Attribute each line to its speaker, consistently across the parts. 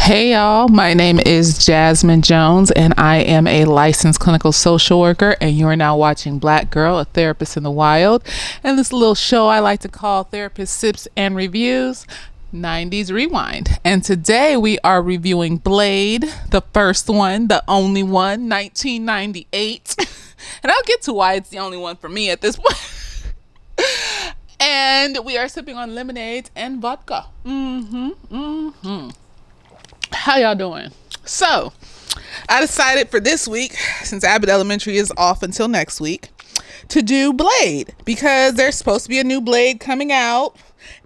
Speaker 1: Hey y'all, my name is Jasmine Jones and I am a licensed clinical social worker, and you are now watching Black Girl, a Therapist in the Wild, and this little show I like to call Therapist Sips and Reviews 90s Rewind. And today we are reviewing Blade, the first one, the only one, 1998. And I'll get to why it's the only one for me at this point. And we are sipping on lemonade and vodka. How y'all doing? So, I decided for this week, since Abbott Elementary is off until next week, to do Blade, because there's supposed to be a new Blade coming out,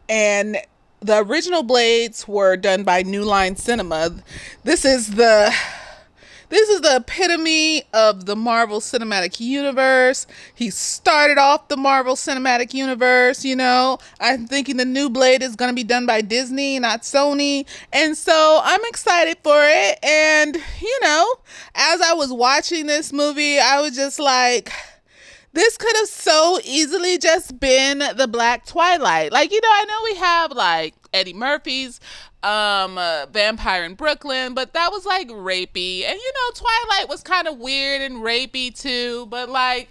Speaker 1: and the original Blades were done by New Line Cinema. This is the epitome of the Marvel Cinematic Universe. He started off the Marvel Cinematic Universe, you know. I'm thinking the new Blade is going to be done by Disney, not Sony. And so I'm excited for it. And, you know, as I was watching this movie, I was just like, this could have so easily just been the Black Twilight. Like, you know, I know we have like Eddie Murphy's Vampire in Brooklyn, but that was like rapey. And you know, Twilight was kind of weird and rapey too, but like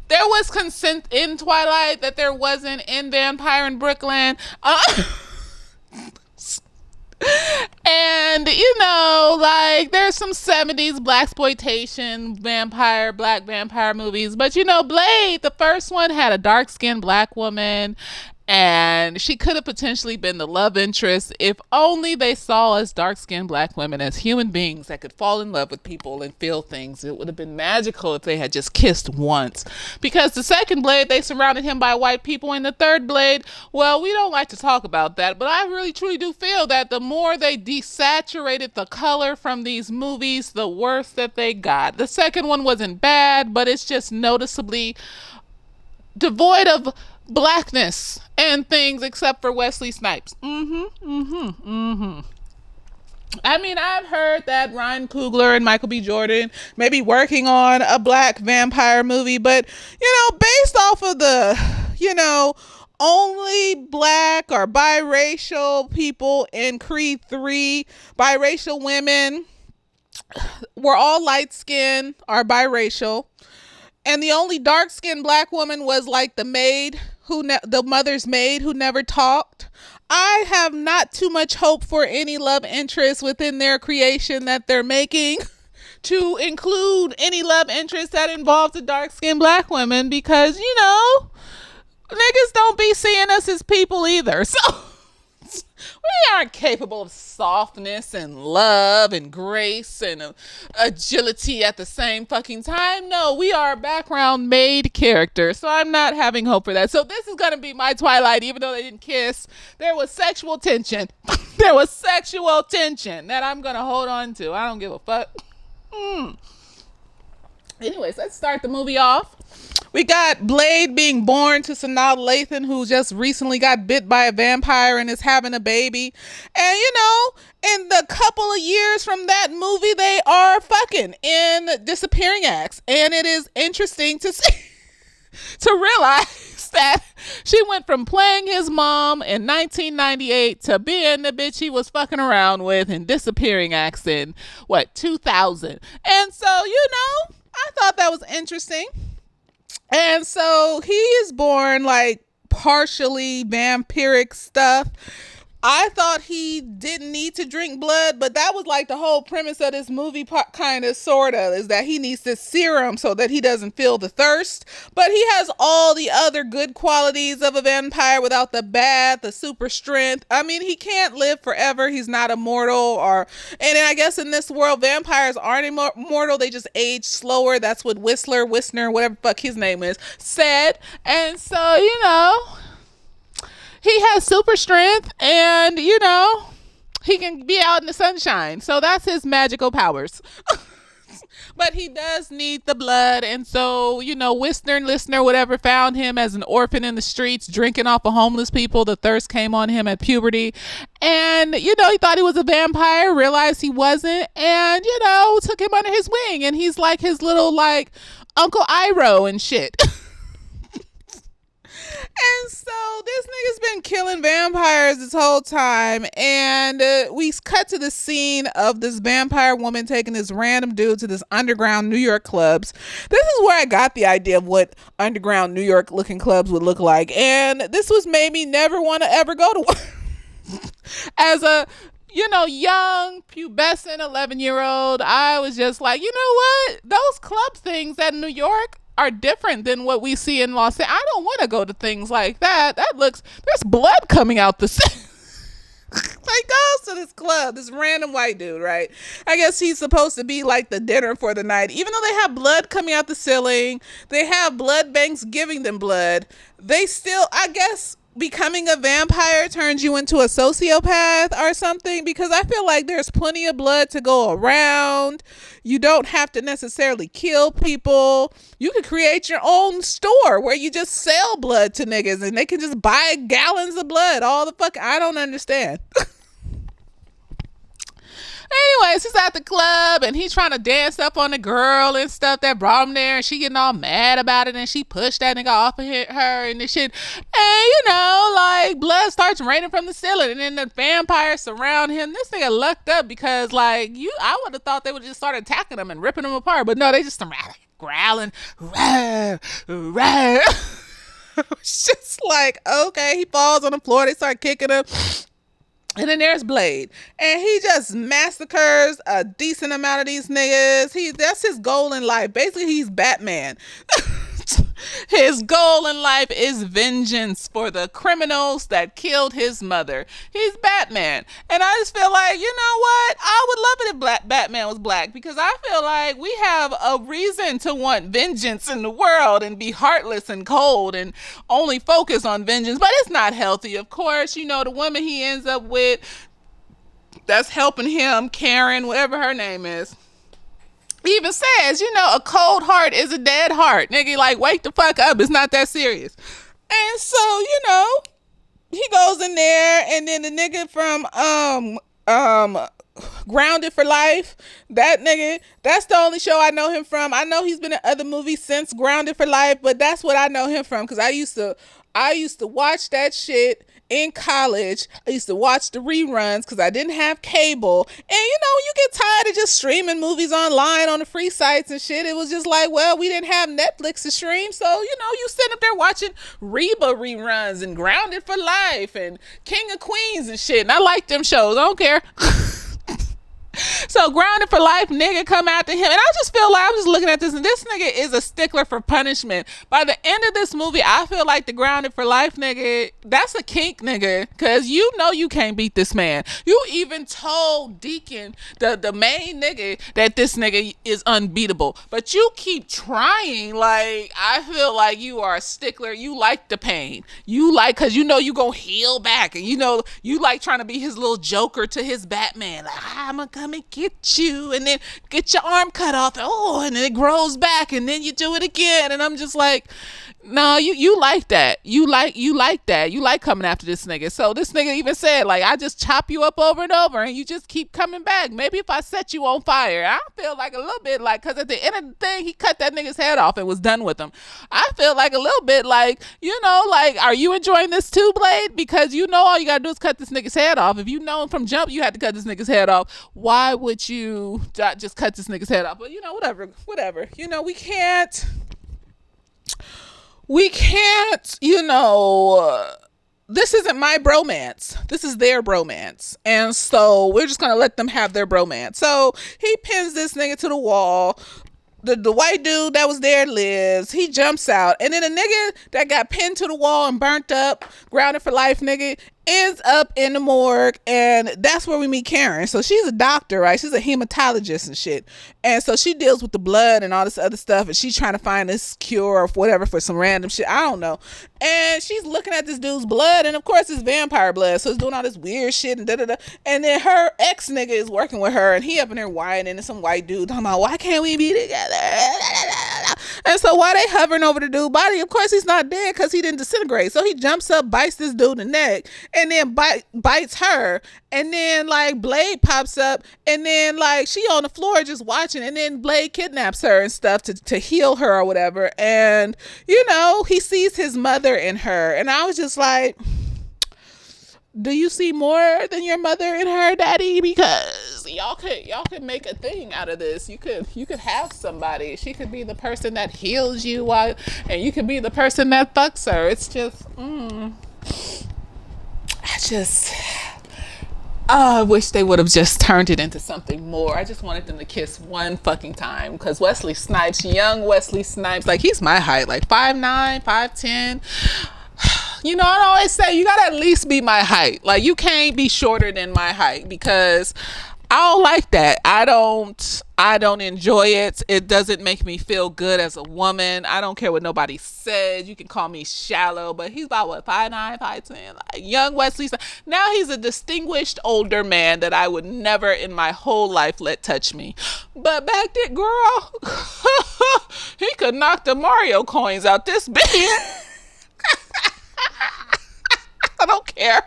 Speaker 1: there was consent in Twilight that there wasn't in Vampire in Brooklyn. And you know, like there's some 70s blaxploitation black vampire movies, but you know, Blade, the first one, had a dark-skinned black woman, and she could have potentially been the love interest if only they saw us dark-skinned black women as human beings that could fall in love with people and feel things. It would have been magical if they had just kissed once. Because the second Blade, they surrounded him by white people, and the third Blade, well, we don't like to talk about that, but I really truly do feel that the more they desaturated the color from these movies, the worse that they got. The second one wasn't bad, but it's just noticeably devoid of blackness and things except for Wesley Snipes. I mean, I've heard that Ryan Coogler and Michael B. Jordan may be working on a black vampire movie, but, you know, based off of the, you know, only black or biracial people in Creed 3, biracial women were all light-skinned or biracial. And the only dark-skinned black woman was like the maid, the mother's maid who never talked. I have not too much hope for any love interest within their creation that they're making to include any love interest that involves a dark-skinned black woman, because, you know, niggas don't be seeing us as people either. So we aren't capable of softness and love and grace and agility at the same fucking time. No, we are a background made character. So I'm not having hope for that. So this is going to be my Twilight, even though they didn't kiss. There was sexual tension. There was sexual tension that I'm going to hold on to. I don't give a fuck. Anyways, let's start the movie off. We got Blade being born to Sanaa Lathan, who just recently got bit by a vampire and is having a baby. And, you know, in the couple of years from that movie, they are fucking in Disappearing Acts. And it is interesting to see, to realize that she went from playing his mom in 1998 to being the bitch he was fucking around with in Disappearing Acts in, 2000. And so, you know, I thought that was interesting. And so he is born like partially vampiric stuff. I thought he didn't need to drink blood, but that was like the whole premise of this movie, kind of, sort of, is that he needs this serum so that he doesn't feel the thirst. But he has all the other good qualities of a vampire without the bad, the super strength. I mean, he can't live forever. He's not immortal. And I guess in this world, vampires aren't immortal. They just age slower. That's what Whistler, whatever the fuck his name is, said. And so, you know, he has super strength, and, you know, he can be out in the sunshine. So that's his magical powers. But he does need the blood. And so, you know, Western listener, whatever, found him as an orphan in the streets, drinking off of homeless people. The thirst came on him at puberty. And, you know, he thought he was a vampire, realized he wasn't, and, you know, took him under his wing. And he's like his little, like, Uncle Iroh and shit. And so this nigga's been killing vampires this whole time, and we cut to the scene of this vampire woman taking this random dude to this underground New York clubs. This is where I got the idea of what underground New York looking clubs would look like, and this was made me never want to ever go to one. As a young, pubescent 11-year-old, I was just like, you know what? Those club things at New York are different than what we see in Los Angeles. I don't want to go to things like that. There's blood coming out the like goes to this club, this random white dude, right? I guess he's supposed to be like the dinner for the night. Even though they have blood coming out the ceiling, they have blood banks giving them blood. They still, I guess, becoming a vampire turns you into a sociopath or something, because I feel like there's plenty of blood to go around. You don't have to necessarily kill people. You could create your own store where you just sell blood to niggas and they can just buy gallons of blood. All the fuck, I don't understand. Anyways, he's at the club and he's trying to dance up on the girl and stuff that brought him there, and she getting all mad about it, and she pushed that nigga off of her and this shit. And like blood starts raining from the ceiling, and then the vampires surround him. This nigga lucked up because I would have thought they would just start attacking him and ripping him apart, but no, they just growling. It's just like, okay, he falls on the floor, they start kicking him. And then there's Blade, and he just massacres a decent amount of these niggas. That's his goal in life. Basically, he's Batman. His goal in life is vengeance for the criminals that killed his mother. He's Batman. And I just feel like, you know what? I would love it if Batman was black, because I feel like we have a reason to want vengeance in the world and be heartless and cold and only focus on vengeance. But it's not healthy, of course. The woman he ends up with that's helping him, Karen, whatever her name is, even says, a cold heart is a dead heart. Nigga, like, wake the fuck up. It's not that serious. And so, he goes in there, and then the nigga from Grounded for Life, that nigga, that's the only show I know him from. I know he's been in other movies since Grounded for Life, but that's what I know him from, because I used to watch that shit in college. I used to watch the reruns because I didn't have cable. And you get tired of just streaming movies online on the free sites and shit. It was just like, well, we didn't have Netflix to stream, so you sit up there watching Reba reruns and Grounded for Life and King of Queens and shit. And I like them shows. I don't care. So Grounded for Life nigga come after him, and I just feel like I'm just looking at this, and this nigga is a stickler for punishment. By the end of this movie, I feel like the Grounded for Life nigga, that's a kink nigga, because you can't beat this man. You even told Deacon, the main nigga, that this nigga is unbeatable, but you keep trying. Like, I feel like you are a stickler. You like the pain. You like, because you gonna heal back, and you like trying to be his little Joker to his Batman. Like, I'm gonna come and get you, and then get your arm cut off, and then it grows back, and then you do it again. And I'm just like, no, you like that. You like that. You like coming after this nigga. So this nigga even said, like, I just chop you up over and over, and you just keep coming back. Maybe if I set you on fire. I feel like a little bit like, because at the end of the thing, he cut that nigga's head off and was done with him. I feel like a little bit like, like, are you enjoying this too, Blade? Because all you gotta do is cut this nigga's head off. If you know from jump you had to cut this nigga's head off, why would you just cut this nigga's head off? But whatever. We can't, this isn't my bromance. This is their bromance. And so we're just going to let them have their bromance. So he pins this nigga to the wall. The white dude that was there lives. He jumps out. And then a nigga that got pinned to the wall and burnt up, Grounded for Life nigga, ends up in the morgue, and that's where we meet Karen. So she's a doctor, right? She's a hematologist and shit. And so she deals with the blood and all this other stuff, and she's trying to find this cure or whatever for some random shit. I don't know. And she's looking at this dude's blood, and of course it's vampire blood, so it's doing all this weird shit and da-da-da. And then her ex nigga is working with her, and he up in there whining, and some white dude talking about, why can't we be together? And so while they hovering over the dude's body, of course he's not dead because he didn't disintegrate. So he jumps up, bites this dude in the neck, and then bites her. And then like Blade pops up, and then like she on the floor just watching, and then Blade kidnaps her and stuff to heal her or whatever. And you know, he sees his mother in her, and I was just like, do you see more than your mother in her, daddy? Because y'all could make a thing out of this. You could have somebody. She could be the person that heals you while, and you could be the person that fucks her. It's just I wish they would have just turned it into something more. I just wanted them to kiss one fucking time, because Wesley Snipes, young Wesley Snipes, like he's my height, like 5'9", 5'10". You know, I always say you gotta at least be my height. Like you can't be shorter than my height, because I don't like that. I don't enjoy it. It doesn't make me feel good as a woman. I don't care what nobody said. You can call me shallow, but he's about what, 5'9", 5'10", like young Wesley. Now he's a distinguished older man that I would never in my whole life let touch me. But back then, girl, he could knock the Mario coins out this bitch. I don't care.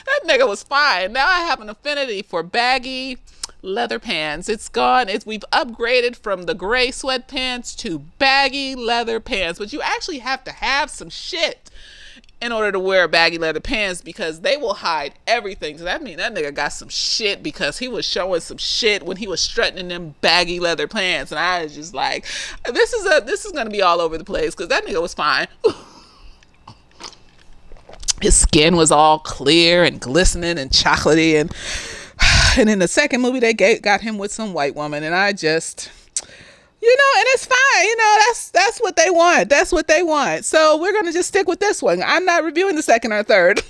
Speaker 1: That nigga was fine. Now I have an affinity for baggy leather pants. It's gone. We've upgraded from the gray sweatpants to baggy leather pants. But you actually have to have some shit in order to wear baggy leather pants, because they will hide everything. So that means that nigga got some shit, because he was showing some shit when he was strutting in them baggy leather pants. And I was just like, this is going to be all over the place, because that nigga was fine. His skin was all clear and glistening and chocolatey, and in the second movie they got him with some white woman, and I just, you know, and it's fine, you know, that's what they want. That's what they want. So we're gonna just stick with this one. I'm not reviewing the second or third.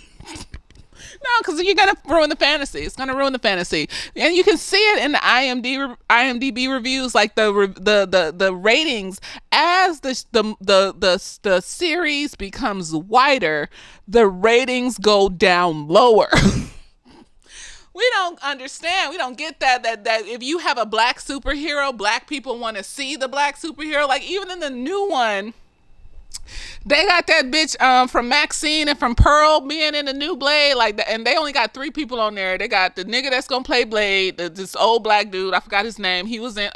Speaker 1: No, because you're gonna ruin the fantasy. It's gonna ruin the fantasy, and you can see it in the IMDb reviews, like the ratings. As the series becomes wider, the ratings go down lower. We don't understand. We don't get that if you have a black superhero, black people want to see the black superhero. Like even in the new one, they got that bitch from Maxine and from Pearl being in the new Blade, like, and they only got 3 people on there. They got the nigga that's gonna play Blade, this old black dude, I forgot his name. He was in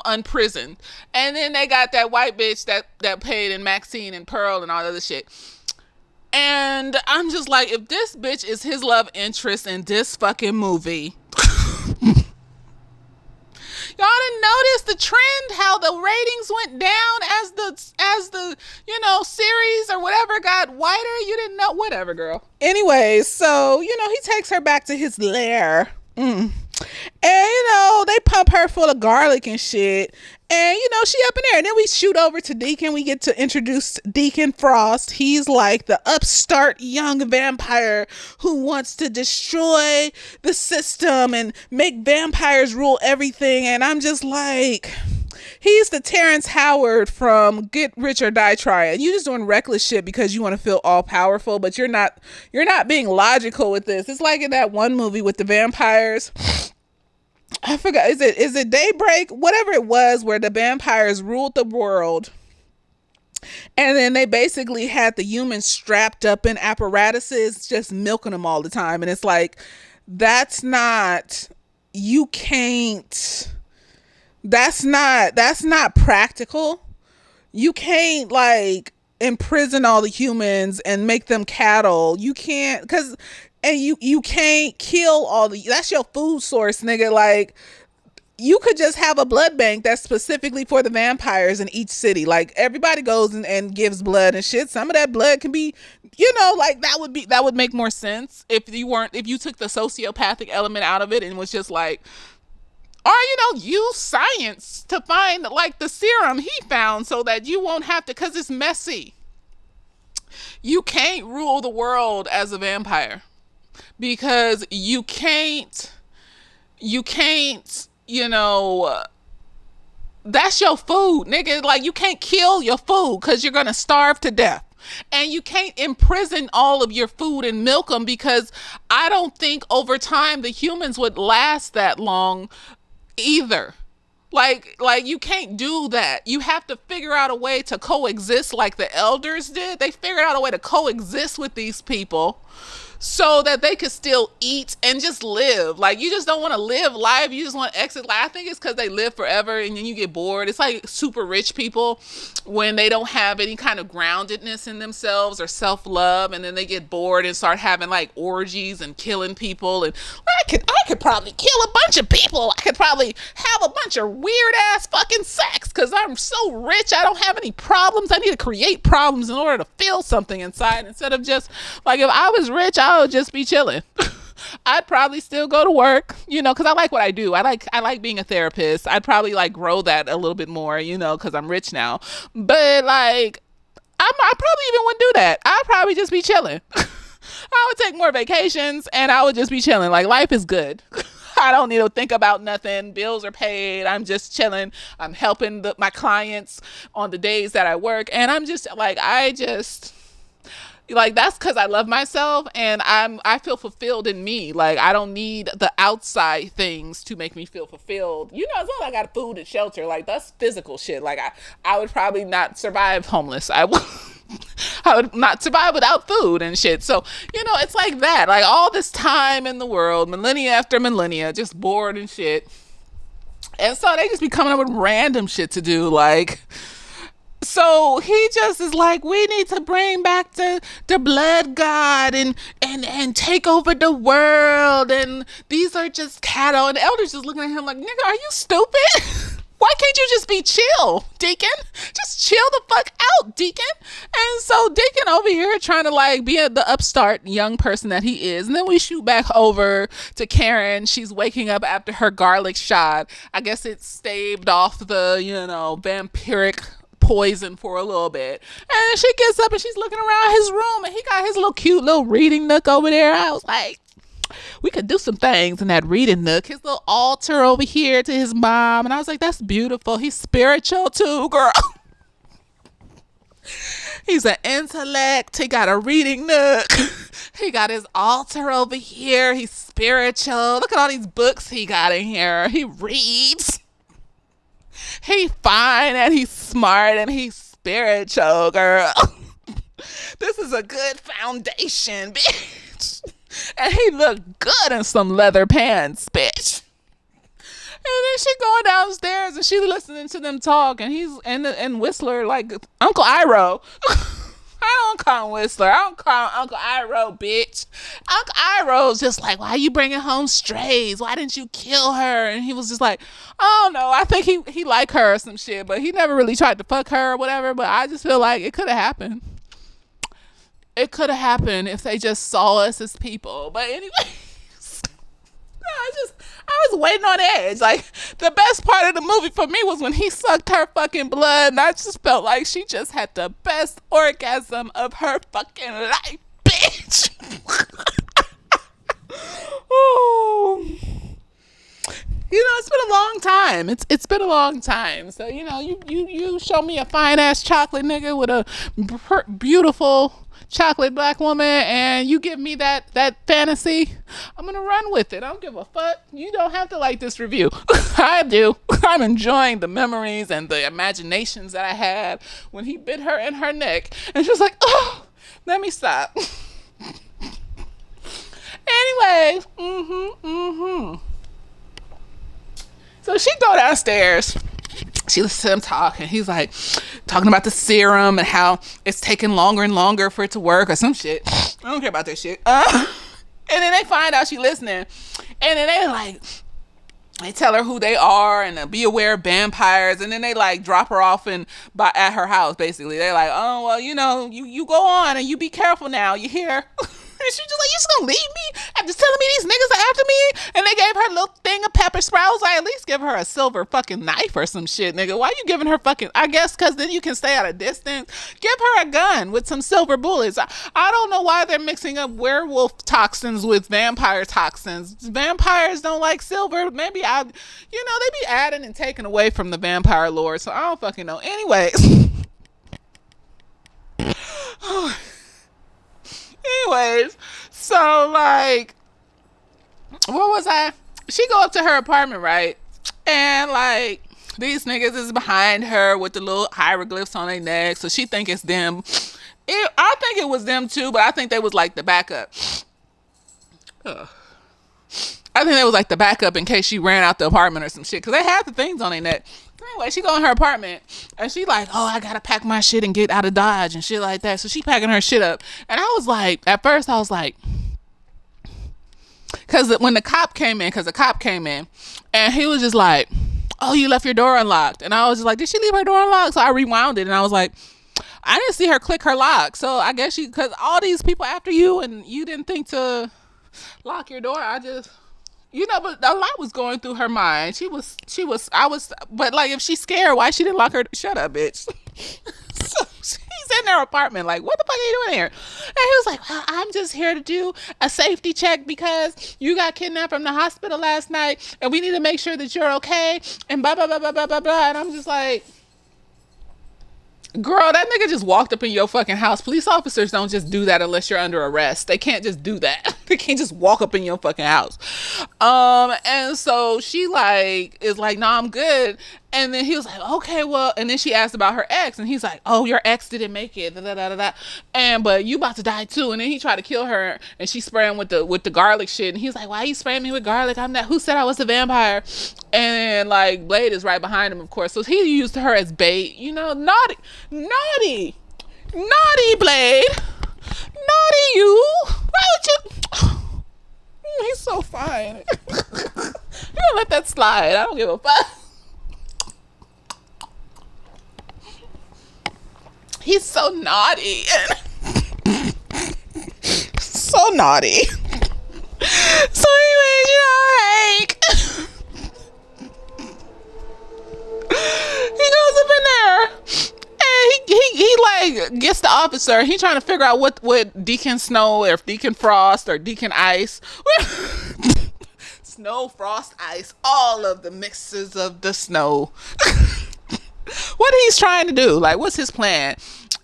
Speaker 1: Unprisoned, and then they got that white bitch that played in Maxine and Pearl and all that other shit. And I'm just like, if this bitch is his love interest in this fucking movie. Y'all didn't notice the trend, how the ratings went down as the you know, series or whatever got wider? You didn't know? Whatever, girl. Anyways, so, you know, he takes her back to his lair. And, you know, they pump her full of garlic and shit. And, you know, she up in there. And then we shoot over to Deacon. We get to introduce Deacon Frost. He's like the upstart young vampire who wants to destroy the system and make vampires rule everything. And I'm just like, he's the Terrence Howard from Get Rich or Die Trying. You just doing reckless shit because you want to feel all powerful, but you're not being logical with this. It's like in that one movie with the vampires. I forgot, is it Daybreak? Whatever it was, where the vampires ruled the world. And then they basically had the humans strapped up in apparatuses, just milking them all the time. And it's like, that's not practical. You can't like imprison all the humans and make them cattle. You can't, and you can't kill that's your food source, nigga. Like, you could just have a blood bank that's specifically for the vampires in each city. Like, everybody goes and gives blood and shit. Some of that blood can be, you know, like, that would make more sense if you took the sociopathic element out of it and was just like, or, you know, use science to find like the serum he found so that you won't have to, because it's messy. You can't rule the world as a vampire. Because you can't, you know, that's your food, nigga. Like, you can't kill your food because you're going to starve to death. And you can't imprison all of your food and milk them, because I don't think over time the humans would last that long either. Like you can't do that. You have to figure out a way to coexist like the elders did. They figured out a way to coexist with these people so that they could still eat and just live. Like, you just don't want to live life. You just want to exit life. I think it's because they live forever and then you get bored. It's like super rich people when they don't have any kind of groundedness in themselves or self-love, and then they get bored and start having like orgies and killing people. And I could probably kill a bunch of people. I could probably have a bunch of weird ass fucking sex because I'm so rich. I don't have any problems. I need to create problems in order to feel something inside, instead of just like, if I was rich, I would just be chilling. I'd probably still go to work, because I like what I do. I like being a therapist. I'd probably like grow that a little bit more, because I'm rich now. But like, I probably even wouldn't do that. I'd probably just be chilling. I would take more vacations and I would just be chilling. Like, life is good. I don't need to think about nothing. Bills are paid. I'm just chilling. I'm helping my clients on the days that I work. And I'm just like, that's because I love myself and I feel fulfilled in me. Like, I don't need the outside things to make me feel fulfilled. As long as I got food and shelter, like, that's physical shit. Like, I would probably not survive homeless. I would not survive without food and shit. So, it's like that. Like, all this time in the world, millennia after millennia, just bored and shit. And so they just be coming up with random shit to do. Like, so he just is like, we need to bring back the blood god and take over the world. And these are just cattle. And the elders just looking at him like, nigga, are you stupid? Why can't you just be chill, Deacon? Just chill the fuck out, Deacon. And so Deacon over here trying to like be the upstart young person that he is. And then we shoot back over to Karen. She's waking up after her garlic shot. I guess it staved off the, vampiric poison for a little bit. And then she gets up and she's looking around his room and he got his little cute little reading nook over there. I was like, we could do some things in that reading nook. His little altar over here to his mom. And I was like, that's beautiful. He's spiritual too, girl. He's an intellect. He got a reading nook. He got his altar over here. He's spiritual. Look at all these books he got in here. He reads. He's fine and he's smart and he's spiritual, girl. This is a good foundation, bitch. And he looked good in some leather pants, bitch. And then she going downstairs and she listening to them talk, and he's and Whistler like Uncle Iroh. I don't call him Whistler. I don't call him Uncle Iroh, bitch. Uncle Iroh's just like, why are you bringing home strays? Why didn't you kill her? And he was just like, oh no, I think he liked her or some shit, but he never really tried to fuck her or whatever. But I just feel like it could have happened. It could have happened if they just saw us as people. But anyways, I was waiting on edge. Like, the best part of the movie for me was when he sucked her fucking blood, and I just felt like she just had the best orgasm of her fucking life, bitch. Oh. It's been a long time. It's been a long time. So, you show me a fine ass chocolate nigga with a beautiful chocolate black woman and you give me that fantasy, I'm gonna run with it. I don't give a fuck. You don't have to like this review. I do. I'm enjoying the memories and the imaginations that I had when he bit her in her neck and she was like, oh, let me stop. Anyway, so she go downstairs. She listens to him talk, and he's like talking about the serum and how it's taking longer and longer for it to work or some shit. I don't care about that shit. And then they find out she listening, and then they tell her who they are and be aware of vampires, and then they like drop her off at her house. Basically, they're like, oh well, you go on and you be careful now. You hear? And she just like, you just gonna leave me after telling me these niggas are after me? And they gave her a little thing of pepper spray. I was like, at least give her a silver fucking knife or some shit, nigga. Why you giving her fucking, I guess because then you can stay at a distance. Give her a gun with some silver bullets. I don't know why they're mixing up werewolf toxins with vampire toxins. Vampires don't like silver. Maybe they be adding and taking away from the vampire lore, so I don't fucking know. Anyways. Anyways, so like, what was I? She go up to her apartment, right? And like, These niggas is behind her with the little hieroglyphs on their neck, so she think it's them. I think it was them too, but I think they was like the backup. Ugh. I think it was like the backup in case she ran out the apartment or some shit, because they had the things on their neck. Anyway, she go in her apartment and she like, oh, I gotta pack my shit and get out of Dodge and shit like that. So she packing her shit up, and I was like, at first I was like, because when the cop came in, and he was just like, oh, you left your door unlocked, and I was just like, did she leave her door unlocked? So I rewound it, and I was like, I didn't see her click her lock, so I guess because all these people after you, and you didn't think to lock your door. I just, but a lot was going through her mind. But like, if she's scared, why she didn't lock her? Shut up, bitch. So she's in their apartment, like, what the fuck are you doing here? And he was like, well, I'm just here to do a safety check because you got kidnapped from the hospital last night, and we need to make sure that you're okay, and blah, blah, blah, blah, blah, blah, blah. And I'm just like, girl, that nigga just walked up in your fucking house. Police officers don't just do that unless you're under arrest. They can't just do that. They can't just walk up in your fucking house. And so she like is like, no, I'm good. And then he was like, okay, well, and then she asked about her ex, and he's like, oh, your ex didn't make it, da, da, da, da. And but you about to die too. And then he tried to kill her, and she sprayed him with the garlic shit. And he's like, why you spraying me with garlic? I'm not. Who said I was a vampire? And like Blade is right behind him, of course. So he used her as bait. Naughty Blade, naughty you. Why would you? He's so fine. You don't let that slide. I don't give a fuck. He's so naughty. So naughty. So anyways, like, he goes up in there and he like gets the officer. He trying to figure out what Deacon Snow or Deacon Frost or Deacon Ice. Snow, frost, ice, all of the mixes of the snow. What he's trying to do, like, what's his plan?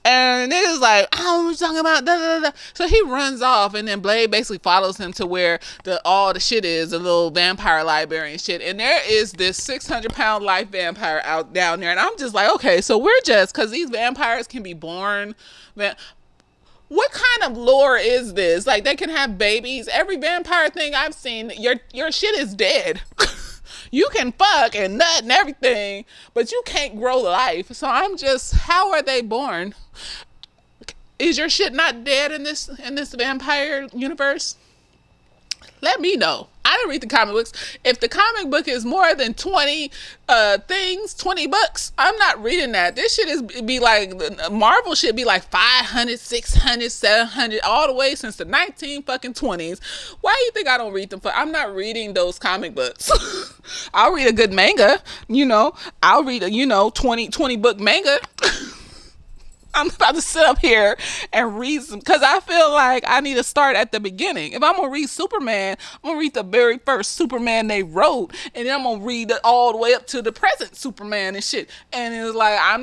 Speaker 1: And it is like, oh, we're talking about da, da, da. So he runs off, and then Blade basically follows him to where all the shit is, the little vampire library and shit. And there is this 600-pound life vampire out down there, and I'm just like, okay, so we're just, because these vampires can be born. What kind of lore is this? Like, they can have babies. Every vampire thing I've seen, your shit is dead. You can fuck and nut and everything, but you can't grow life. So I'm just, how are they born? Is your shit not dead in this vampire universe? Let me know. I didn't read the comic books. If the comic book is more than 20 20 books, I'm not reading that. This shit is be like, Marvel should be like 500, 600, 700, all the way since the 1920s. Why do you think I don't read them? I'm not reading those comic books. I'll read a good manga, I'll read a, 20 book manga. I'm about to sit up here and read some, because I feel like I need to start at the beginning. If I'm going to read Superman, I'm going to read the very first Superman they wrote, and then I'm going to read it all the way up to the present Superman and shit. And it's like, I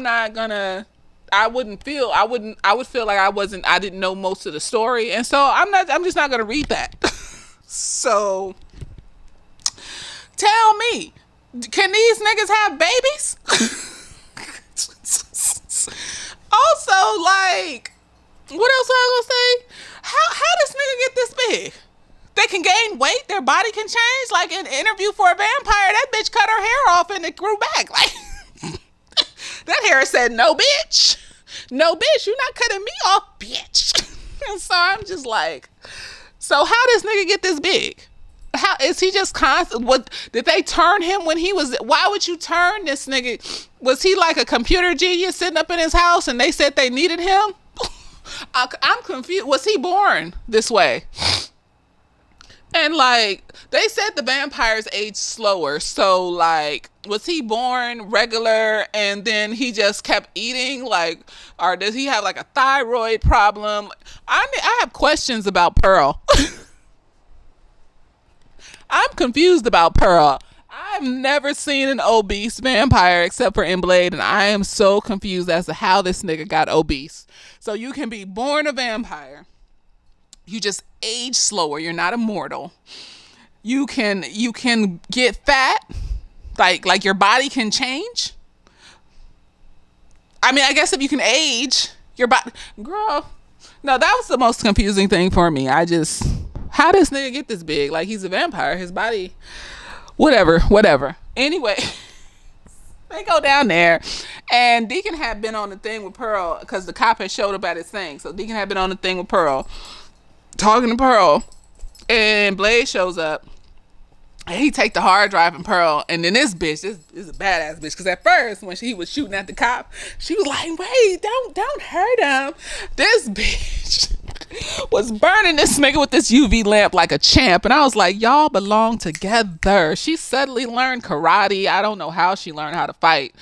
Speaker 1: would feel like I didn't know most of the story. And so I'm just not going to read that. So tell me, can these niggas have babies? Also, like, what else was I gonna say? How does nigga get this big? They can gain weight, their body can change. Like in Interview for a Vampire, that bitch cut her hair off and it grew back. Like, that hair said, no bitch, you're not cutting me off, bitch. And so I'm just like, so how does nigga get this big? How is he just constant? What did they turn him when he was? Why would you turn this nigga? Was he like a computer genius sitting up in his house and they said they needed him? I'm confused. Was he born this way? And like, they said the vampires age slower. So like, was he born regular and then he just kept eating? Like, or does he have like a thyroid problem? I have questions about Pearl. I'm confused about Pearl. I've never seen an obese vampire except for in Blade, and I am so confused as to how this nigga got obese. So you can be born a vampire. You just age slower. You're not immortal. You can get fat. Like your body can change. I mean, I guess if you can age your body, girl. No, that was the most confusing thing for me. How does nigga get this big? Like he's a vampire. His body, whatever. Anyway, they go down there, and Deacon had been on the thing with Pearl because the cop had showed up at his thing. So Deacon had been on the thing with Pearl, talking to Pearl, and Blade shows up. And he take the hard drive from Pearl, and then this is a badass bitch. Because at first, when he was shooting at the cop, she was like, "Wait, don't hurt him." This bitch was burning this nigga with this UV lamp like a champ, and I was like, "Y'all belong together." She suddenly learned karate. I don't know how she learned how to fight.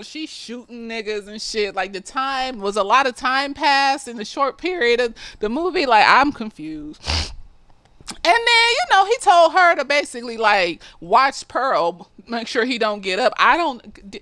Speaker 1: She's shooting niggas and shit. Like the time was a lot of time passed in the short period of the movie. Like I'm confused. And then, he told her to basically, like, watch Pearl, make sure he don't get up.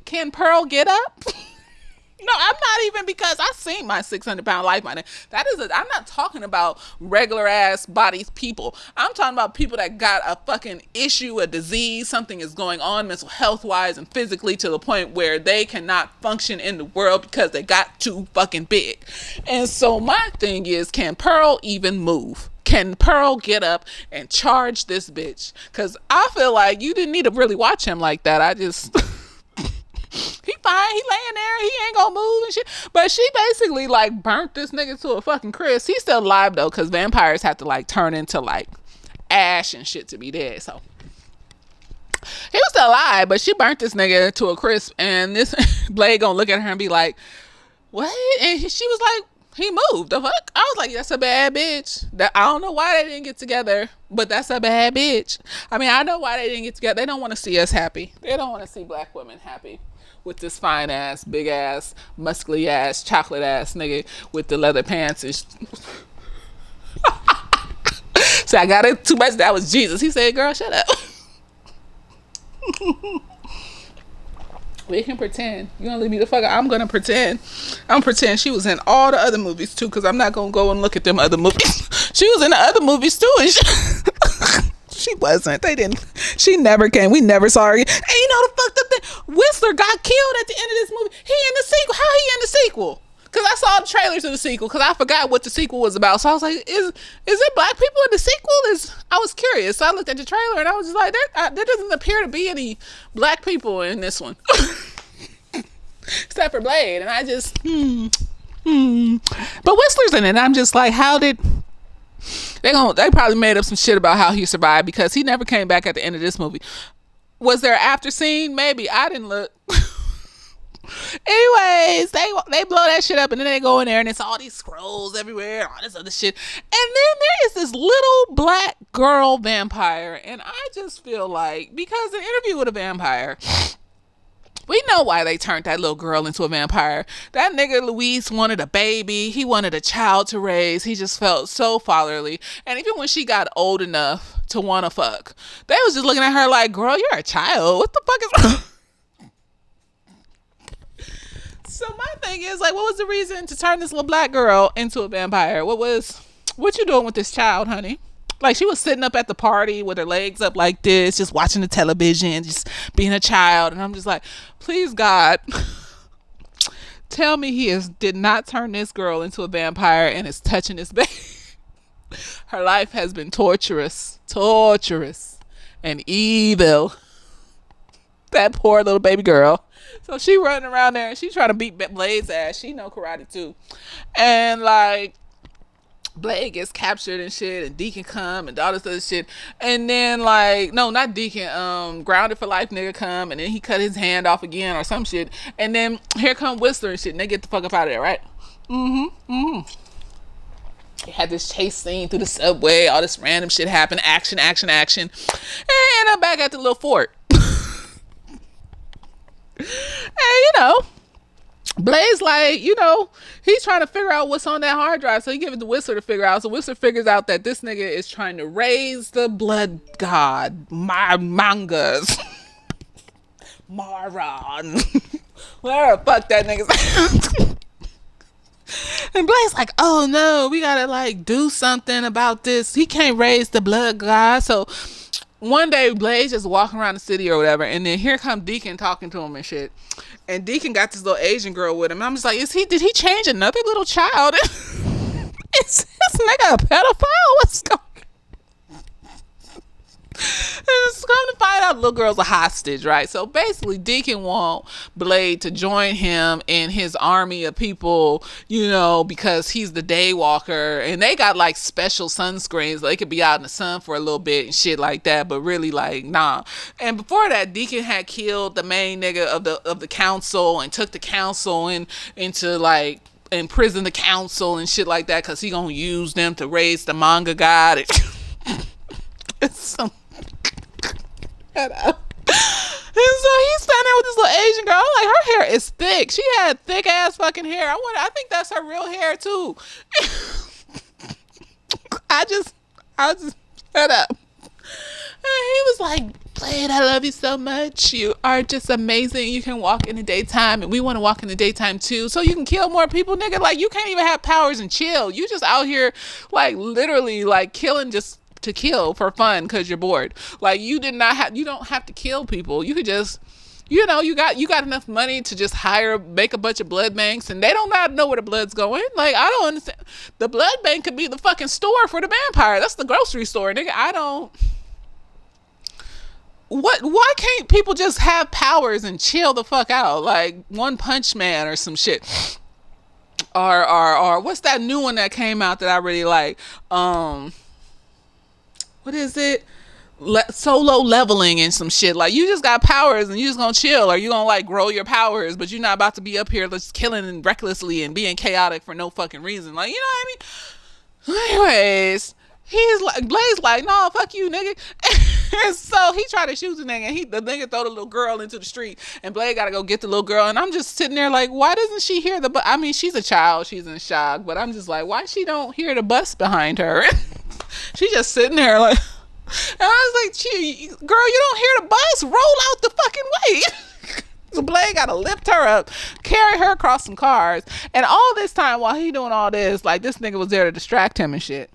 Speaker 1: Can Pearl get up? No, I'm not even, because I seen my 600-pound life on it. I'm not talking about regular ass bodies people. I'm talking about people that got a fucking issue, a disease, something is going on mental health wise and physically to the point where they cannot function in the world because they got too fucking big. And so my thing is, can Pearl even move? Can Pearl get up and charge this bitch? Because I feel like you didn't need to really watch him like that. He fine. He laying there. He ain't gonna move and shit. But she basically, like, burnt this nigga to a fucking crisp. He's still alive, though, because vampires have to, like, turn into, like, ash and shit to be dead. So he was still alive, but she burnt this nigga to a crisp. And this Blade gonna look at her and be like, what? And she was like, he moved. The fuck? I was like, that's a bad bitch. I don't know why they didn't get together, but that's a bad bitch. I mean, I know why they didn't get together. They don't want to see us happy. They don't want to see black women happy with this fine ass, big ass, muscly ass, chocolate ass nigga with the leather pants. And so I got it too much. That was Jesus. He said, girl, shut up. We can pretend. You gonna leave me the fuck out? I'm gonna pretend. I'm pretend she was in all the other movies too, because I'm not gonna go and look at them other movies. She was in the other movies too, and she wasn't. They didn't. She never came. We never saw her again. And you know the fucked up thing? Whistler got killed at the end of this movie. He in the sequel. How he in the sequel? Because I saw the trailers of the sequel, because I forgot what the sequel was about. So I was like, is it black people in the sequel? I was curious. So I looked at the trailer and I was just like, there doesn't appear to be any black people in this one. Except for Blade. And I just, But Whistler's in it. And I'm just like, how did... They probably made up some shit about how he survived, because he never came back at the end of this movie. Was there an after scene? Maybe. I didn't look... Anyways, they blow that shit up, and then they go in there and it's all these scrolls everywhere, all this other shit. And then there is this little black girl vampire, and I just feel like, because an interview with a vampire, we know why they turned that little girl into a vampire. That nigga Luis wanted a baby. He wanted a child to raise. He just felt so fatherly. And even when she got old enough to want to fuck, they was just looking at her like, girl, you're a child. What the fuck is... So my thing is, like, what was the reason to turn this little black girl into a vampire? What you doing with this child, honey? Like, she was sitting up at the party with her legs up like this, just watching the television, just being a child. And I'm just like, please, God, tell me did not turn this girl into a vampire and is touching this baby. Her life has been torturous, and evil. That poor little baby girl. So she running around there and she trying to beat Blade's ass. She know karate too. And like, Blade gets captured and shit, and Deacon come and all this other shit. And then like, no, not Deacon, Grounded for Life nigga come, and then he cut his hand off again or some shit. And then here come Whistler and shit, and they get the fuck up out of there, right? They had this chase scene through the subway, all this random shit happen, action. And I'm back at the little fort. And Blade's like, he's trying to figure out what's on that hard drive, so he give it to Whistler to figure out. So Whistler figures out that this nigga is trying to raise the blood god, mangas, Maron, where the fuck that nigga's. And Blade's like, oh no, we gotta like do something about this. He can't raise the blood god, so one day Blaze just walking around the city or whatever, and then here come Deacon talking to him and shit. And Deacon got this little Asian girl with him. And I'm just like, did he change another little child? Is this nigga a pedophile? What's going on? And it's come to find out the little girl's a hostage, right? So basically Deacon want Blade to join him in his army of people, because he's the day walker, and they got like special sunscreens so they could be out in the sun for a little bit and shit like that, but really like nah. And before that, Deacon had killed the main nigga of the council and took the council into like imprison the council and shit like that, because he gonna use them to raise the manga god. It's some shut up. And so he's standing there with this little Asian girl. I'm like, her hair is thick. She had thick ass fucking hair. I think that's her real hair too. I just shut up. And he was like, Blade, I love you so much. You are just amazing. You can walk in the daytime, and we want to walk in the daytime too, so you can kill more people, nigga. Like, you can't even have powers and chill. You just out here like literally like killing just to kill for fun because you're bored. Like, you don't have to kill people. You could just, you got enough money to just make a bunch of blood banks, and they don't know where the blood's going. Like, I don't understand. The blood bank could be the fucking store for the vampire. That's the grocery store, nigga. Why can't people just have powers and chill the fuck out? Like One Punch Man or some shit. Or what's that new one that came out that I really like? What is it? Solo leveling and some shit. Like, you just got powers and you just gonna chill, or you gonna like grow your powers, but you're not about to be up here just killing and recklessly and being chaotic for no fucking reason. Like, you know what I mean? Anyways, he's like, Blaze like, no, fuck you, nigga. And so he tried to shoot the nigga, and the nigga throw the little girl into the street, and Blade gotta go get the little girl. And I'm just sitting there like, why doesn't she hear she's a child, she's in shock, but I'm just like, why she don't hear the bus behind her? She just sitting there like, and I was like, girl, you don't hear the bus? Roll out the fucking way. So Blade gotta lift her up, carry her across some cars, and all this time while he doing all this, like, this nigga was there to distract him and shit.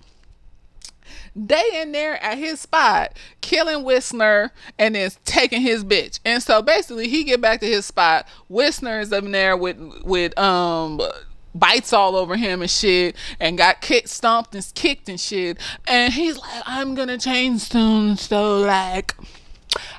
Speaker 1: They in there at his spot killing Whistler and then taking his bitch. And so basically he get back to his spot. Whistler is up in there with bites all over him and shit, and got stomped and kicked and shit. And he's like, I'm gonna change soon, so like,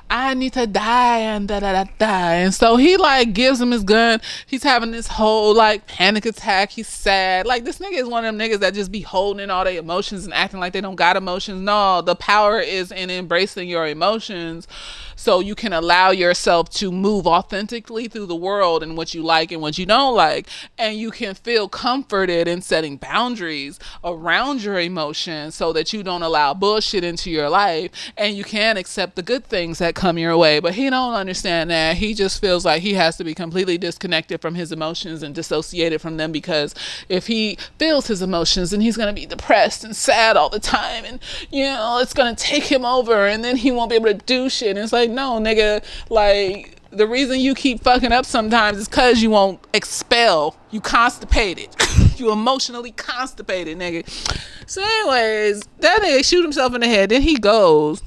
Speaker 1: I need to die and da da da da. And so he like gives him his gun. He's having this whole like panic attack. He's sad. Like, this nigga is one of them niggas that just be holding in all their emotions and acting like they don't got emotions. No, the power is in embracing your emotions, so you can allow yourself to move authentically through the world and what you like and what you don't like. And you can feel comforted in setting boundaries around your emotions so that you don't allow bullshit into your life, and you can accept the good things that come your way. But he don't understand that. He just feels like he has to be completely disconnected from his emotions and dissociated from them, because if he feels his emotions, then he's going to be depressed and sad all the time, and it's going to take him over, and then he won't be able to do shit. And it's like, no, nigga, like, the reason you keep fucking up sometimes is because you won't expel. You constipated. You emotionally constipated, nigga. So anyways, that nigga shoot himself in the head. Then he goes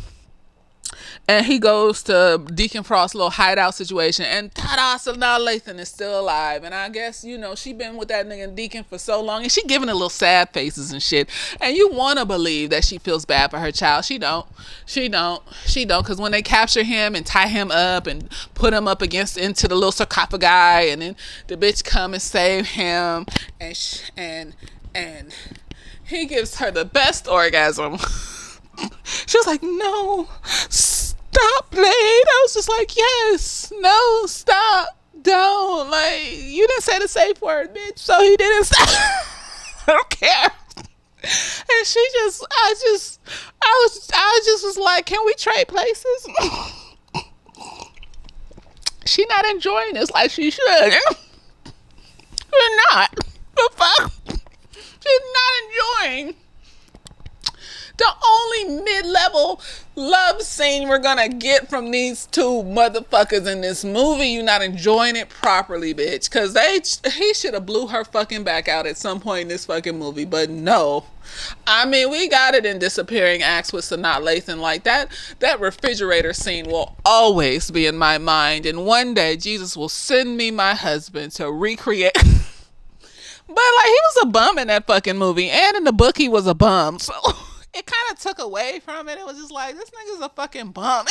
Speaker 1: to Deacon Frost's little hideout situation, and ta-da, so now Lathan is still alive. And I guess, she been with that nigga Deacon for so long, and she giving a little sad faces and shit. And you want to believe that she feels bad for her child. She don't. Because when they capture him and tie him up and put him up into the little sarcophagi, and then the bitch come and save him, and he gives her the best orgasm. She was like, no, stop, Blade. I was just like, yes, no, stop, don't. Like, you didn't say the safe word, bitch, so he didn't stop. I don't care. And I just was like, can we trade places? She not enjoying this like she should. You're not. The fuck? She's not enjoying The only mid-level love scene we're gonna get from these two motherfuckers in this movie. You're not enjoying it properly, bitch. Cause he should have blew her fucking back out at some point in this fucking movie. But no. I mean, we got it in Disappearing Acts with Sanaa Lathan. Like that refrigerator scene will always be in my mind. And one day Jesus will send me my husband to recreate. But like, he was a bum in that fucking movie, and in the book he was a bum. So it kind of took away from it. It was just like, this nigga's a fucking bum.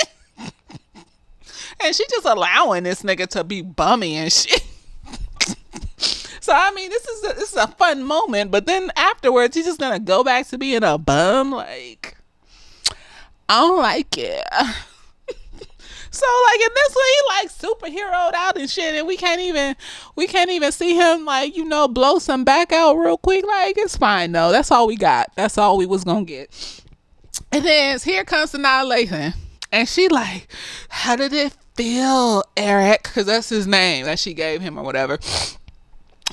Speaker 1: And she just allowing this nigga to be bummy and shit. So I mean, this is a fun moment, but then afterwards he's just gonna go back to being a bum. Like, I don't like it. So like in this one, he like superheroed out and shit, and we can't even see him, like, you know, blow some back out real quick. Like, it's fine though. That's all we got. That's all we was gonna get. And then here comes Sanaa Lathan, and she like, how did it feel, Eric? Because that's his name that she gave him or whatever.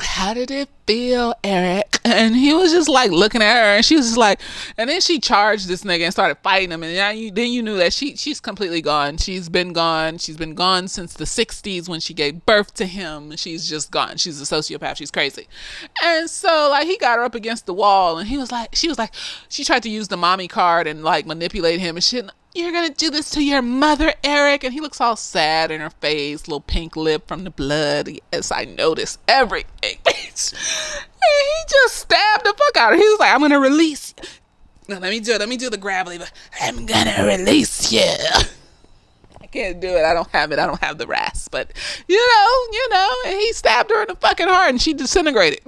Speaker 1: How did it feel, Eric? And he was just like looking at her, and she was just like, and then she charged this nigga and started fighting him, and then you knew that she's completely gone. She's been gone since the 60s when she gave birth to him. She's just gone. She's a sociopath. She's crazy. And so like, he got her up against the wall, and she was like, she tried to use the mommy card and like manipulate him and shit. You're gonna do this to your mother, Eric? And he looks all sad in her face, little pink lip from the blood. Yes, I noticed everything. And he just stabbed the fuck out of her. He was like, I'm gonna release you. No, let me do the gravelly, but I'm gonna release you. I can't do it. I don't have the rasp. But you know, and he stabbed her in the fucking heart, and she disintegrated.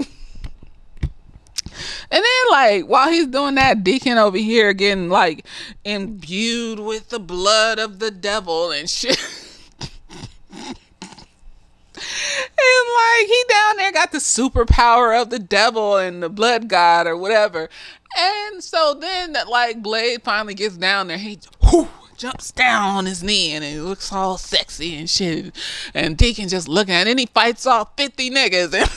Speaker 1: And then, like, while he's doing that, Deacon over here getting, like, imbued with the blood of the devil and shit. And, like, he down there got the superpower of the devil and the blood god or whatever. And so then, like, Blade finally gets down there. He jumps down on his knee, and it looks all sexy and shit. And Deacon just looking at it, and he fights off 50 niggas. And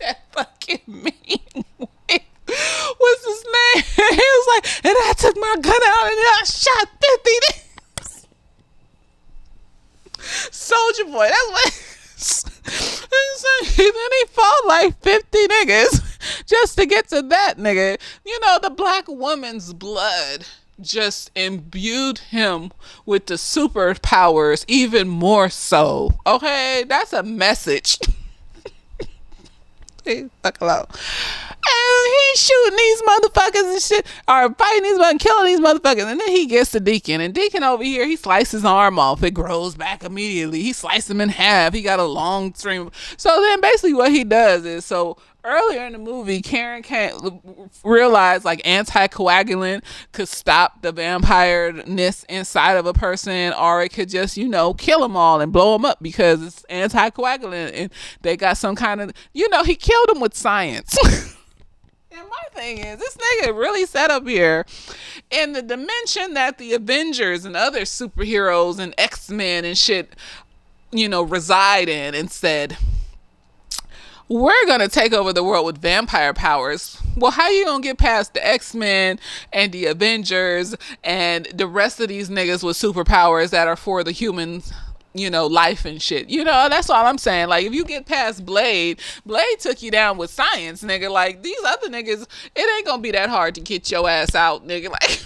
Speaker 1: that fucking mean. What's his name? He was like, and I took my gun out and I shot 50 niggas. Soldier Boy, that's what. And then he fought like 50 niggas just to get to that nigga. You know, the black woman's blood just imbued him with the superpowers even more so. Okay, that's a message. Fuck alone. And he's shooting these motherfuckers and shit, or fighting these motherfuckers, killing these motherfuckers, and then he gets to Deacon, and Deacon over here, he slices his arm off. It grows back immediately. He sliced him in half. He got a long string. So then basically what he does is, so earlier in the movie, Karen can't realize like anticoagulant could stop the vampire-ness inside of a person, or it could just, you know, kill them all and blow them up because it's anticoagulant, and they got some kind of, you know, he killed them with science. And my thing is, this nigga really set up here in the dimension that the Avengers and other superheroes and X-Men and shit, you know, reside in, and said, we're going to take over the world with vampire powers. Well, how you going to get past the X-Men and the Avengers and the rest of these niggas with superpowers that are for the humans, you know, life and shit? You know, that's all I'm saying. Like, if you get past Blade took you down with science, nigga. Like, these other niggas, it ain't going to be that hard to get your ass out, nigga. Like,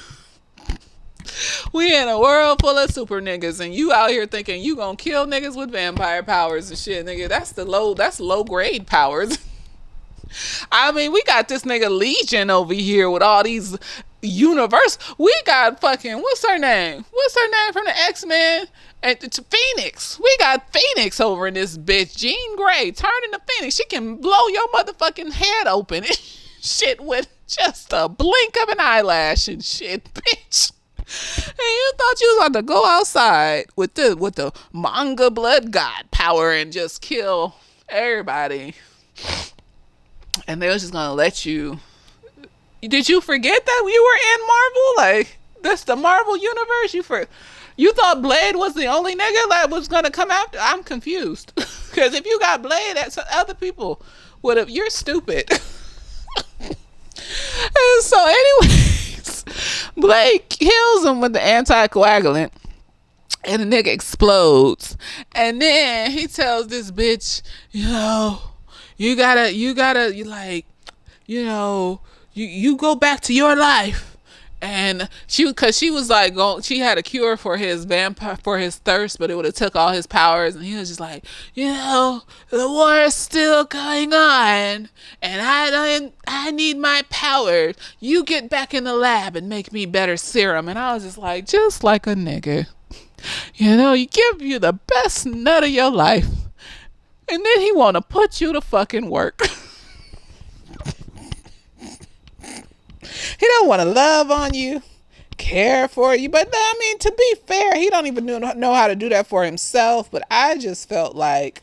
Speaker 1: we in a world full of super niggas, and you out here thinking you gonna kill niggas with vampire powers and shit, nigga. That's low grade powers. I mean, we got this nigga Legion over here with all these universe. We got fucking, what's her name from the X-Men? It's Phoenix. We got Phoenix over in this bitch. Jean Grey turned into Phoenix. She can blow your motherfucking head open and shit with just a blink of an eyelash and shit, bitch. And you thought you was about to go outside with the manga blood god power and just kill everybody, and they was just gonna let you. Did you forget that you were in Marvel? Like, that's the Marvel universe. You thought Blade was the only nigga that was gonna come after? I'm confused. Because if you got Blade, that's other people would have. You're stupid. And so, anyways, Blake kills him with the anticoagulant, and the nigga explodes. And then he tells this bitch, you like, you go back to your life. And cause she was like, she had a cure for his for his thirst, but it would have took all his powers. And he was just like, the war is still going on, and I need my power. You get back in the lab and make me better serum. And I was just like a nigga, you give you the best nut of your life, and then he want to put you to fucking work. He don't want to love on you, care for you. But I mean, to be fair, he don't even know how to do that for himself. But I just felt like,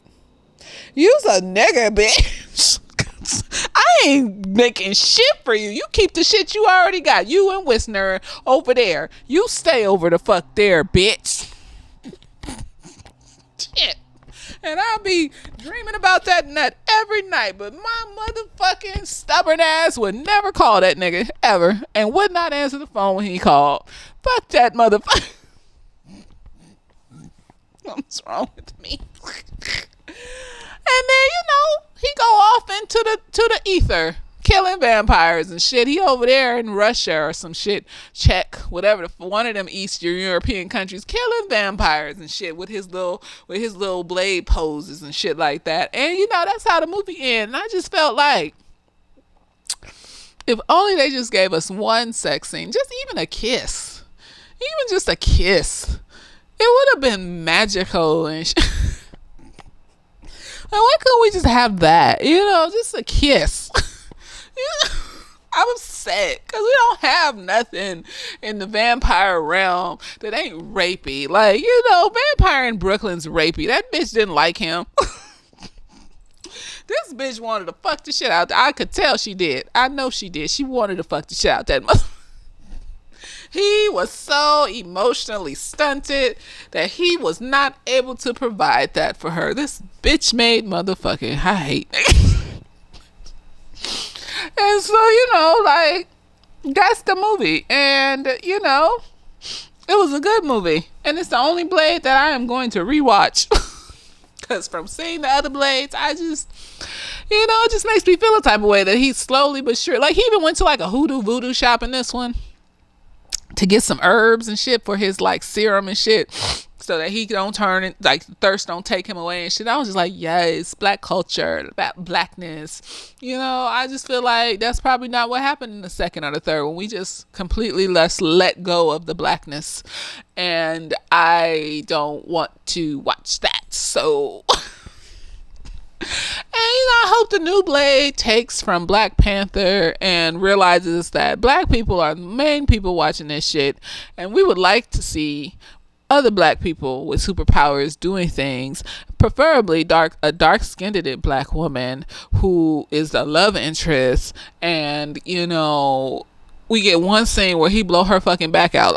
Speaker 1: you's a nigga, bitch. I ain't making shit for you. You keep the shit you already got. You and Wisner over there. You stay over the fuck there, bitch. Shit. And I'll be dreaming about that nut every night. But my motherfucking stubborn ass would never call that nigga ever. And would not answer the phone when he called. Fuck that motherfucker. What's wrong with me? And then, he go off into the ether, killing vampires and shit. He over there in Russia or some shit, Czech, whatever, one of them Eastern European countries, killing vampires and shit with his little blade poses and shit like that. And that's how the movie ends. And I just felt like, if only they just gave us one sex scene, just even a kiss, even just a kiss, it would have been magical and shit. Like, why couldn't we just have that? Just a kiss. I'm upset because we don't have nothing in the vampire realm that ain't rapey. Like, vampire in Brooklyn's rapey. That bitch didn't like him. This bitch wanted to fuck the shit out. I could tell she did. I know she did. She wanted to fuck the shit out that mother. He was so emotionally stunted that he was not able to provide that for her. This bitch made motherfucking hate. And so, that's the movie. And, it was a good movie. And it's the only Blade that I am going to rewatch. Because from seeing the other Blades, I just, it just makes me feel a type of way that he's slowly but sure. Like, he even went to a hoodoo voodoo shop in this one to get some herbs and shit for his serum and shit, so that he don't turn it, thirst don't take him away and shit. I was just like, yes, black culture, blackness. I just feel like that's probably not what happened in the second or the third, when we just completely let go of the blackness. And I don't want to watch that. So and I hope the new Blade takes from Black Panther and realizes that black people are the main people watching this shit, and we would like to see other black people with superpowers doing things, preferably a dark-skinned black woman who is the love interest. And we get one scene where he blow her fucking back out,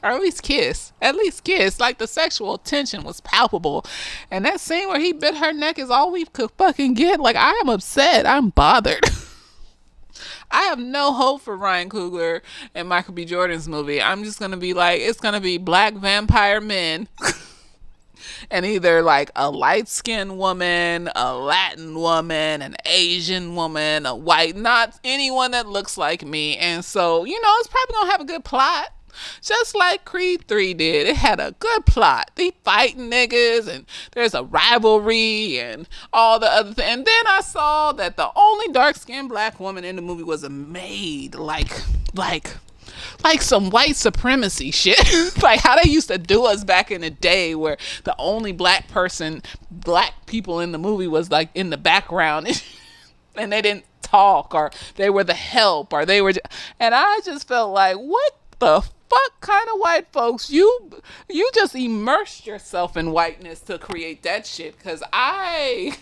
Speaker 1: or at least kiss. Like, the sexual tension was palpable. And that scene where he bit her neck is all we could fucking get. Like, I am upset. I'm bothered. I have no hope for Ryan Coogler and Michael B. Jordan's movie. I'm just going to be like, it's going to be black vampire men. And either a light-skinned woman, a Latin woman, an Asian woman, a white, not anyone that looks like me. And so, it's probably going to have a good plot. Just like Creed 3 did. It had a good plot. They fighting niggas, and there's a rivalry and all the other things. And then I saw that the only dark-skinned black woman in the movie was a maid. Like some white supremacy shit. Like how they used to do us back in the day, where the only black people in the movie was in the background and they didn't talk, or they were the help, or they were and I just felt like, what the fuck kind of white folks? You just immersed yourself in whiteness to create that shit. Because I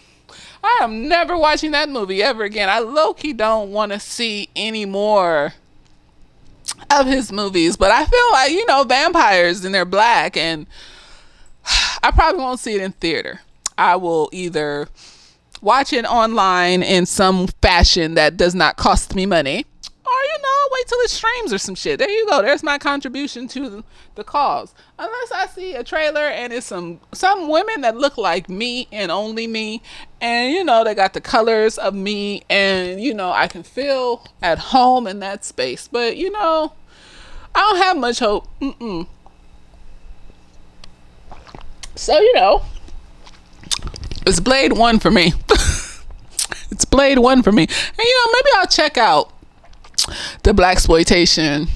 Speaker 1: am never watching that movie ever again. I low-key don't want to see any more of his movies. But I feel like, vampires, and they're black, and I probably won't see it in theater. I will either watch it online in some fashion that does not cost me money. Or, wait till it streams or some shit. There you go. There's my contribution to the cause. Unless I see a trailer and it's some women that look like me and only me. And, they got the colors of me. And, I can feel at home in that space. But, I don't have much hope. So, it's Blade 1 for me. It's Blade 1 for me. And, maybe I'll check out the blaxploitation,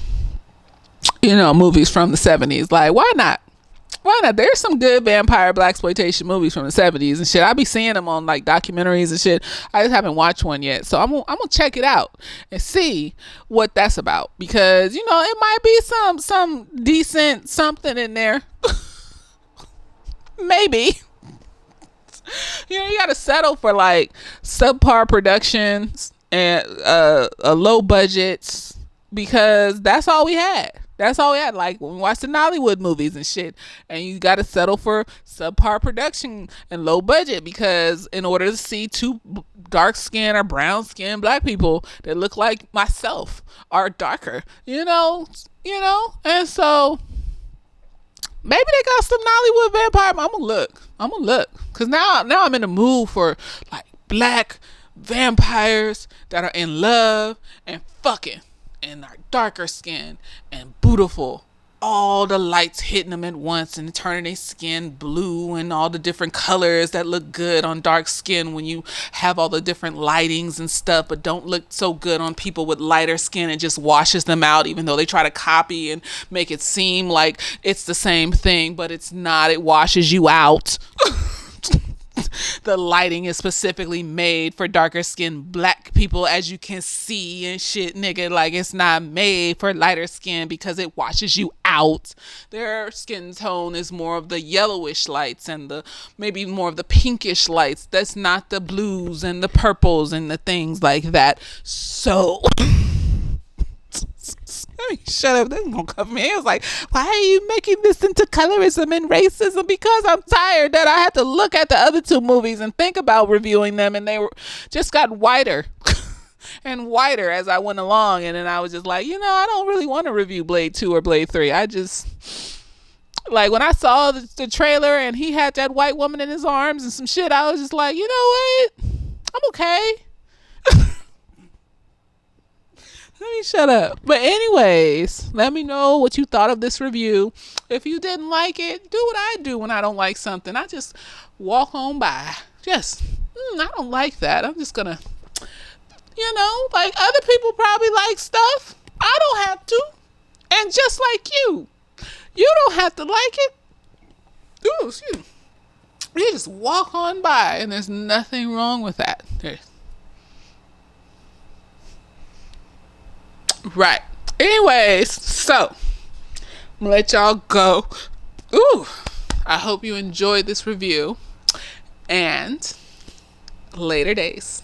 Speaker 1: movies from the 70s. Like, why not? There's some good vampire blaxploitation movies from the 70s and shit. I be seeing them on like documentaries and shit. I just haven't watched one yet, so I'm gonna check it out and see what that's about, because it might be some decent something in there. Maybe. You gotta settle for like subpar productions and low budgets, because that's all we had. Like when we watched the Nollywood movies and shit, and you got to settle for subpar production and low budget, because in order to see two dark skinned or brown skinned black people that look like myself or darker, and so maybe they got some Nollywood vampire. I'm gonna look, because now I'm in the mood for like black vampires that are in love and fucking and are darker skin and beautiful, all the lights hitting them at once and turning their skin blue, and all the different colors that look good on dark skin when you have all the different lightings and stuff, but don't look so good on people with lighter skin. It just washes them out, even though they try to copy and make it seem like it's the same thing, but it's not. It washes you out. The lighting is specifically made for darker skinned black people, as you can see and shit, nigga. Like, it's not made for lighter skin because it washes you out. Their skin tone is more of the yellowish lights and maybe more of the pinkish lights. That's not the blues and the purples and the things like that. So let me shut up. This is gonna cover me. It was like, why are you making this into colorism and racism? Because I'm tired that I had to look at the other two movies and think about reviewing them, and they just got whiter and whiter as I went along. And then I was just like, I don't really want to review Blade 2 or Blade 3. I just, like, when I saw the trailer and he had that white woman in his arms and some shit, I was just like, you know what? I'm okay. Let me shut up. But anyways, let me know what you thought of this review. If you didn't like it, do what I do when I don't like something. I just walk on by. I don't like that. I'm just gonna, like other people probably like stuff. I don't have to. And just like you don't have to like it. Ooh, excuse me. You just walk on by, and there's nothing wrong with that. Right. Anyways, so I'm gonna let y'all go. Ooh, I hope you enjoyed this review, and later days.